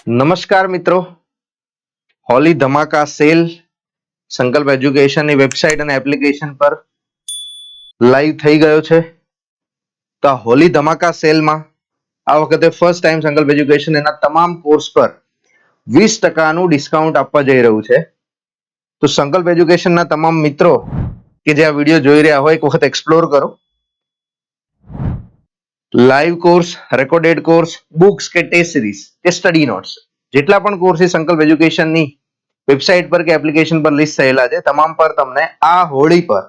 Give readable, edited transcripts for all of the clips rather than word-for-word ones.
નમસ્કાર મિત્રો, હોલી ધમાકા સેલ સંકલ્પ એજ્યુકેશનની વેબસાઇટ અને એપ્લિકેશન પર લાઈવ થઈ ગયો છે. તો આ હોલી ધમાકા સેલમાં આ વખતે ફર્સ્ટ ટાઈમ સંકલ્પ એજ્યુકેશન એના તમામ કોર્સ પર 20% ડિસ્કાઉન્ટ આપવા જઈ રહ્યું છે. તો સંકલ્પ એજ્યુકેશનના તમામ મિત્રો કે જે આ વિડીયો જોઈ રહ્યા હોય એક વખત એક્સપ્લોર કરો. Live course, recorded course, books કે ટેસ્ટ સિરીઝ કે સ્ટડી નોટ્સ જેટલા પણ કોર્સ સંકલ્પ એજ્યુકેશનની વેબસાઇટ પર કે એપ્લિકેશન પર લિસ્ટ થયેલા છે તમામ પર તમને આ હોળી પર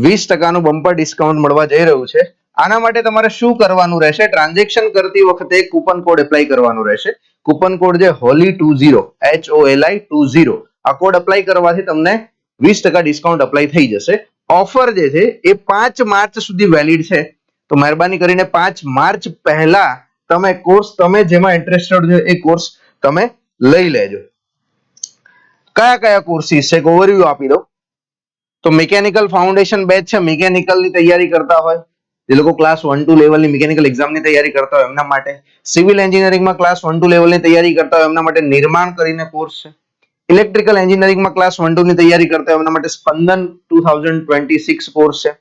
20% બમ્પર ડિસ્કાઉન્ટ મળવા જઈ રહ્યું છે. આના માટે તમારે શું કરવાનું રહેશે? ટ્રાન્ઝેક્શન કરતી વખતે કૂપન કોડ એપ્લાય કરવાનું રહેશે. કૂપન કોડ છે HOLY20 HOLI20. આ કોડ એપ્લાય કરવાથી તમને 20% ડિસ્કાઉન્ટ એપ્લાય થઈ જશે. ઓફર જે છે એ 5 માર્ચ સુધી વેલિડ છે. તો મહેરબાની કરીને 5 માર્ચ પહેલા તમે કોર્સ તમે જેમાં ઇન્ટરેસ્ટેડ છો એ કોર્સ તમે લઈ લેજો. કયા કયા કોર્સિસ છે ઓવરવ્યુ આપી દો. તો મિકેનિકલ ફાઉન્ડેશન બેચ છે. મિકેનિકલની તૈયારી કરતા હોય જે લોકો ક્લાસ 1-2 લેવલની મિકેનિકલ એક્ઝામની તૈયારી કરતા હોય એમના માટે. સિવિલ એન્જિનિયરિંગમાં ક્લાસ 1-2 લેવલની તૈયારી કરતા હોય એમના માટે નિર્માણ કરીને કોર્સ છે. ઇલેક્ટ્રિકલ એન્જિનિયરિંગમાં ક્લાસ 1-2 ની તૈયારી કરતા હોય એમના માટે સ્પંદન 2026 કોર્સ છે.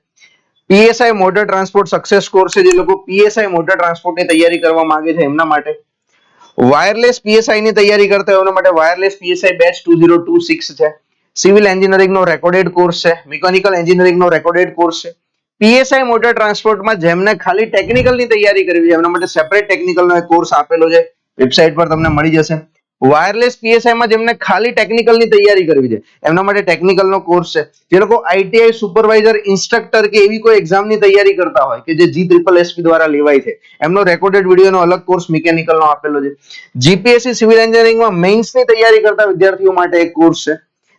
PSI motor transport success course છે. જે લોકો પીએસઆઈ મોટર ટ્રાન્સપોર્ટની તૈયારી કરવા માંગે છે એમના માટે. વાયરલેસ પીએસઆઈ ની તૈયારી કરતા હોય એમના માટે વાયરલેસ પીએસઆઈ બેચ 2026 છે. સિવિલ એન્જિનિયરિંગનો રેકોર્ડેડ કોર્સ છે. મિકેનિકલ એન્જિનિયરિંગનો રેકોર્ડેડ કોર્સ છે. પીએસઆઈ મોટર ટ્રાન્સપોર્ટમાં જેમને ખાલી ટેકનિકલની તૈયારી કરવી છે એમના માટે સેપરેટ ટેકનિકલનો એક કોર્સ આપેલો છે. વેબસાઇટ પર તમને મળી જશે. વાયરલેસ પીએસઆઈમાં જેમને ખાલી ટેકનિકલની તૈયારી કરવી છે એમના માટે ટેકનિકલનો કોર્સ છે. જે લોકો આઈટીઆઈ સુપરવાઇઝર, ઇન્સ્ટ્રક્ટર કે એવી કોઈ એક્ઝામની તૈયારી કરતા હોય કે જે GSSB દ્વારા લેવાય છે એમનો રેકોર્ડેડ વિડીયોનો અલગ કોર્સ મિકેનિકલનો આપેલો છે. જીપીએસસી સિવિલ એન્જિનિયરિંગમાં મેઇન્સની તૈયારી કરતા વિદ્યાર્થીઓ માટે એક કોર્સ છે.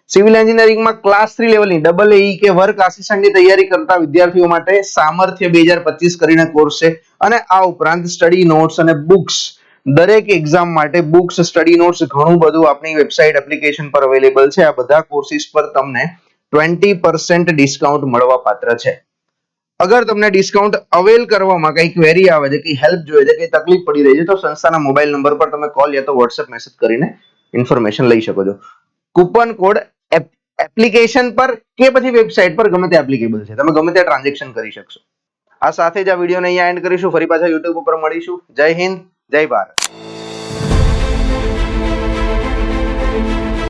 સિવિલ એન્જિનિયરિંગમાં ક્લાસ 3 લેવલની EE કે વર્ક આસિસ્ટન્ટની તૈયારી કરતા વિદ્યાર્થીઓ માટે સામર્થ્ય 2025 કરીને કોર્સ છે. અને આ ઉપરાંત સ્ટડી નોટ્સ અને બુક્સ દરેક એક્ઝામ માટે બુક્સ, સ્ટડી નોટ્સ ઘણું બધું આપણી વેબસાઇટ એપ્લિકેશન પર અવેલેબલ છે. આ બધા કોર્સિસ પર તમને 20% ડિસ્કાઉન્ટ મળવા પાત્ર છે. અગર તમને ડિસ્કાઉન્ટ અવેલ કરવામાં કઈ ક્વેરી આવે છે, કઈ હેલ્પ જોઈએ છે, કઈ તકલીફ પડી રહી છે તો સંસ્થાના મોબાઈલ નંબર પર તમે કોલ યા તો WhatsApp મેસેજ કરીને ઇન્ફોર્મેશન લઈ શકો છો. કૂપન કોડ એપ્લિકેશન પર કે પછી વેબસાઇટ પર ગમે તે એપ્લિકેબલ છે. તમે ગમે ત્યાં ટ્રાન્ઝેક્શન કરી શકશો. આ સાથે જ આ વિડીયોને અહીંયા એન્ડ કરીશું. ફરી પાછા YouTube ઉપર મળીશું. જય હિન્દ, જય ભારત.